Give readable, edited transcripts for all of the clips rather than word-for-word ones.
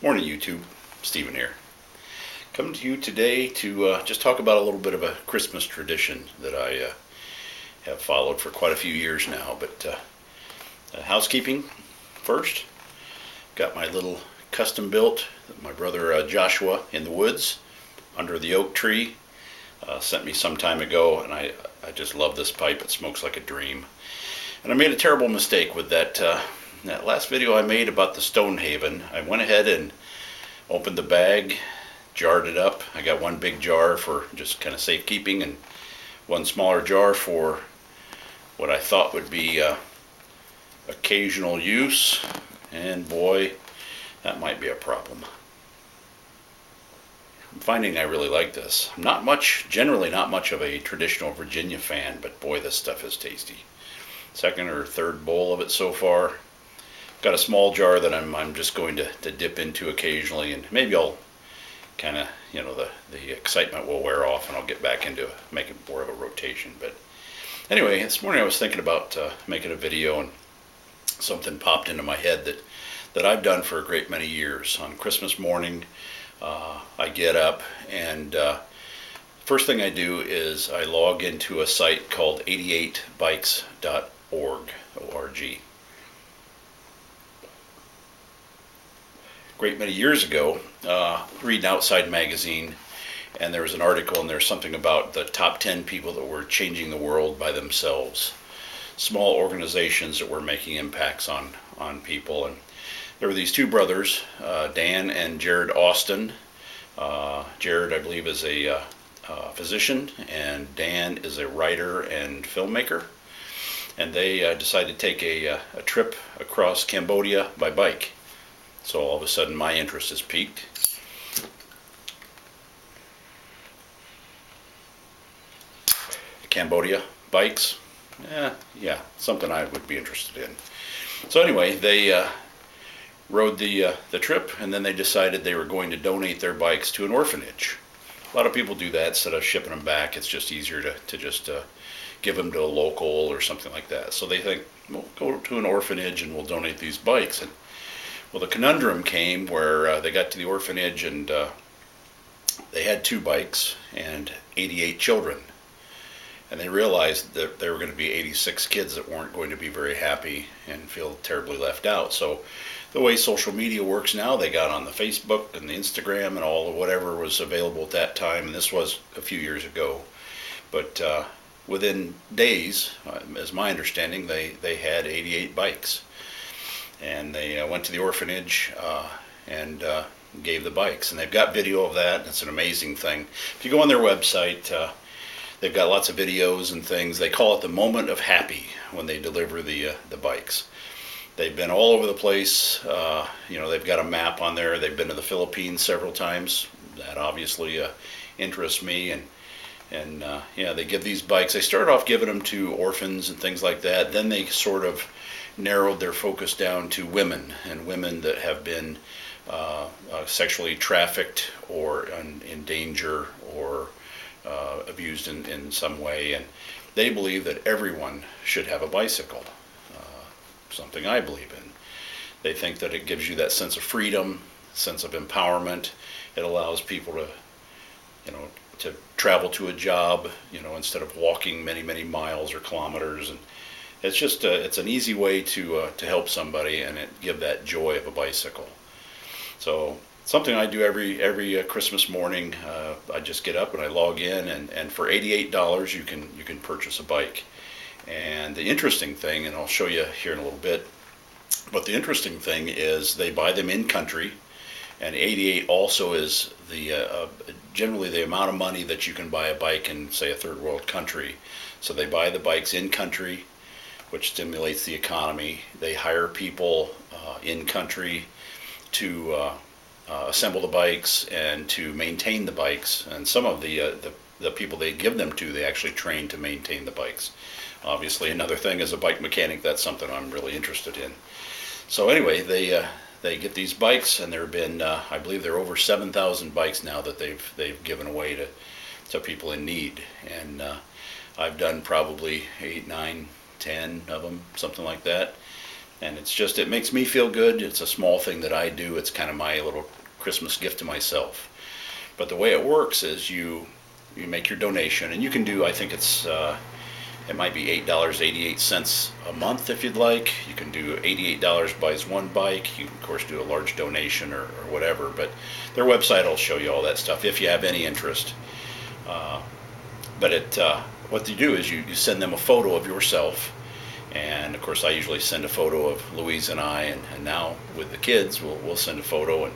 Morning YouTube, Stephen here. Coming to you today to just talk about a little bit of a Christmas tradition that I have followed for quite a few years now. But housekeeping first. Got my little custom built, my brother Joshua in the woods under the oak tree sent me some time ago, and I just love this pipe. It smokes like a dream. And I made a terrible mistake with that last video I made about the Stonehaven. I went ahead and opened the bag, jarred it up. I got one big jar for just kind of safekeeping and one smaller jar for what I thought would be occasional use. And boy, that might be a problem. I'm finding I really like this. Generally not much of a traditional Virginia fan, but boy, this stuff is tasty. Second or third bowl of it so far. Got a small jar that I'm just going to dip into occasionally, and maybe I'll kind of, the excitement will wear off and I'll get back into making more of a rotation. But anyway, this morning I was thinking about making a video, and something popped into my head that I've done for a great many years. On Christmas morning, I get up, and first thing I do is I log into a site called 88bikes.org. Great many years ago, reading Outside magazine, and there was an article, and there's something about the top 10 people that were changing the world by themselves. Small organizations that were making impacts on people. And there were these two brothers, Dan and Jared Austin. Jared, I believe, is a physician, and Dan is a writer and filmmaker. And they decided to take a trip across Cambodia by bike. So all of a sudden my interest is piqued. Cambodia, bikes, yeah, something I would be interested in. So anyway, they rode the trip, and then they decided they were going to donate their bikes to an orphanage. A lot of people do that instead of shipping them back. It's just easier to just give them to a local or something like that. So they think, we'll go to an orphanage and we'll donate these bikes. And well, the conundrum came where they got to the orphanage, and they had two bikes and 88 children. And they realized that there were going to be 86 kids that weren't going to be very happy and feel terribly left out. So the way social media works now, they got on the Facebook and the Instagram and all of whatever was available at that time. And this was a few years ago. But within days, as my understanding, they had 88 bikes. And they went to the orphanage and gave the bikes. And they've got video of that. It's an amazing thing. If you go on their website, they've got lots of videos and things. They call it the moment of happy when they deliver the bikes. They've been all over the place. They've got a map on there. They've been to the Philippines several times. That obviously interests me. And they give these bikes. They started off giving them to orphans and things like that. Then they sort of narrowed their focus down to women, and women that have been sexually trafficked or in danger or abused in some way. And they believe that everyone should have a bicycle, something I believe in. They think that it gives you that sense of freedom, sense of empowerment. It allows people to travel to a job, instead of walking many miles or kilometers. And it's just it's an easy way to help somebody and give that joy of a bicycle. So something I do every Christmas morning. I just get up and I log in, and for $88 you can purchase a bike. And the interesting thing, and I'll show you here in a little bit, but the interesting thing is they buy them in country, and 88 also is the generally the amount of money that you can buy a bike in, say, a third world country. So they buy the bikes in country, which stimulates the economy. They hire people in country to assemble the bikes and to maintain the bikes. And some of the people they give them to, they actually train to maintain the bikes. Obviously, another thing as a bike mechanic, that's something I'm really interested in. So anyway, they get these bikes, and there have been, I believe there are over 7,000 bikes now that they've given away to people in need. And I've done probably 8, 9, 10 of them, something like that. And it makes me feel good. It's a small thing that I do. It's kind of my little Christmas gift to myself. But the way it works is you make your donation, and you can do, I think it might be $8.88 a month if you'd like. You can do $88 buys one bike. You can, of course, do a large donation or whatever. But their website will show you all that stuff if you have any interest. What you do is you send them a photo of yourself. And of course, I usually send a photo of Louise and I, and now with the kids, we'll send a photo, and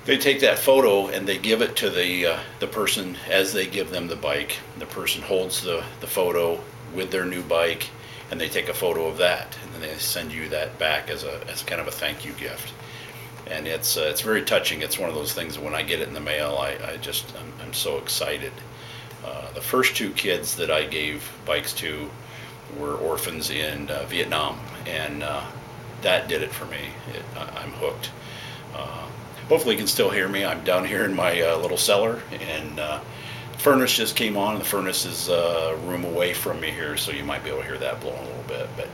they take that photo and they give it to the person as they give them the bike. The person holds the photo with their new bike, and they take a photo of that, and then they send you that back as kind of a thank you gift. And it's very touching. It's one of those things that when I get it in the mail, I'm so excited. The first two kids that I gave bikes to were orphans in Vietnam, and that did it for me. I'm hooked. Hopefully you can still hear me. I'm down here in my little cellar, and furnace just came on. The furnace is a room away from me here, so you might be able to hear that blowing a little bit. But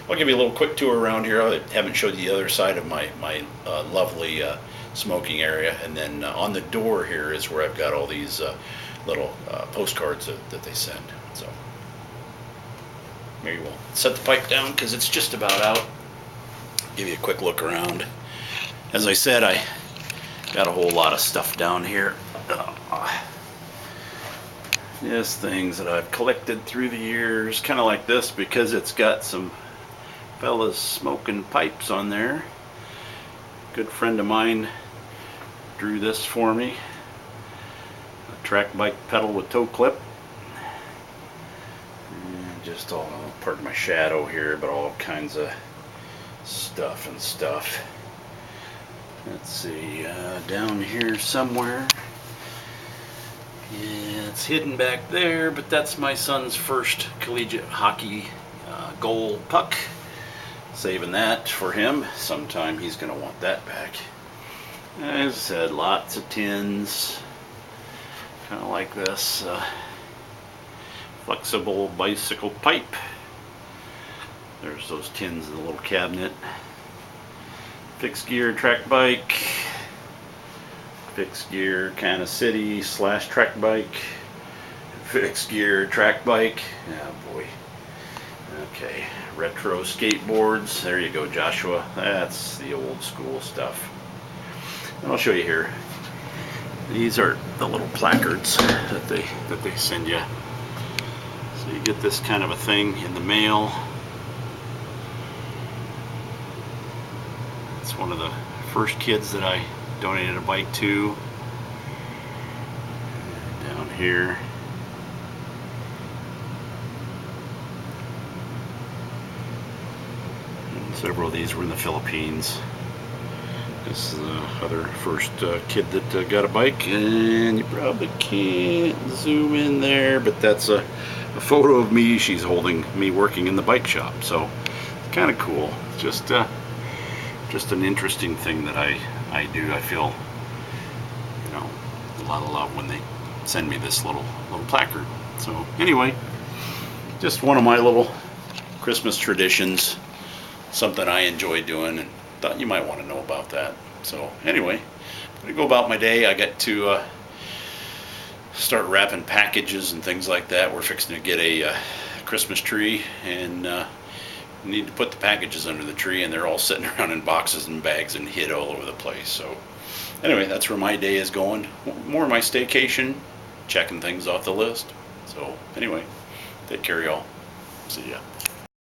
I'll give you a little quick tour around here. I haven't showed you the other side of my lovely smoking area. And then on the door here is where I've got all these little postcards that they send. So maybe we'll set the pipe down because it's just about out. Give you a quick look around. As I said, I got a whole lot of stuff down here. Just things that I've collected through the years, kind of like this, because it's got some fellas smoking pipes on there. Good friend of mine drew this for me. A track bike pedal with toe clip. And just all, pardon my shadow here, but all kinds of stuff. Let's see, down here somewhere. Yeah, it's hidden back there, but that's my son's first collegiate hockey goal puck. Saving that for him. Sometime he's going to want that back. As I said, lots of tins. Kind of like this flexible bicycle pipe. There's those tins in the little cabinet. Fixed gear track bike. Fixed gear kind of city / track bike. Fixed gear track bike. Oh boy. Okay, retro skateboards. There you go, Joshua. That's the old school stuff. And I'll show you here. These are the little placards that they send you. So you get this kind of a thing in the mail. It's one of the first kids that I donated a bike to. Down here. And several of these were in the Philippines. This is the other first kid that got a bike, and you probably can't zoom in there, but that's a photo of me. She's holding me working in the bike shop, so it's kind of cool. Just an interesting thing that I do. I feel, a lot of love when they send me this little placard. So anyway, just one of my little Christmas traditions, something I enjoy doing, and thought you might want to know about that. So anyway, I'm going to go about my day. I got to start wrapping packages and things like that. We're fixing to get a Christmas tree, and need to put the packages under the tree, and they're all sitting around in boxes and bags and hid all over the place. So anyway, that's where my day is going. More of my staycation, checking things off the list. So anyway, take care, y'all. See ya.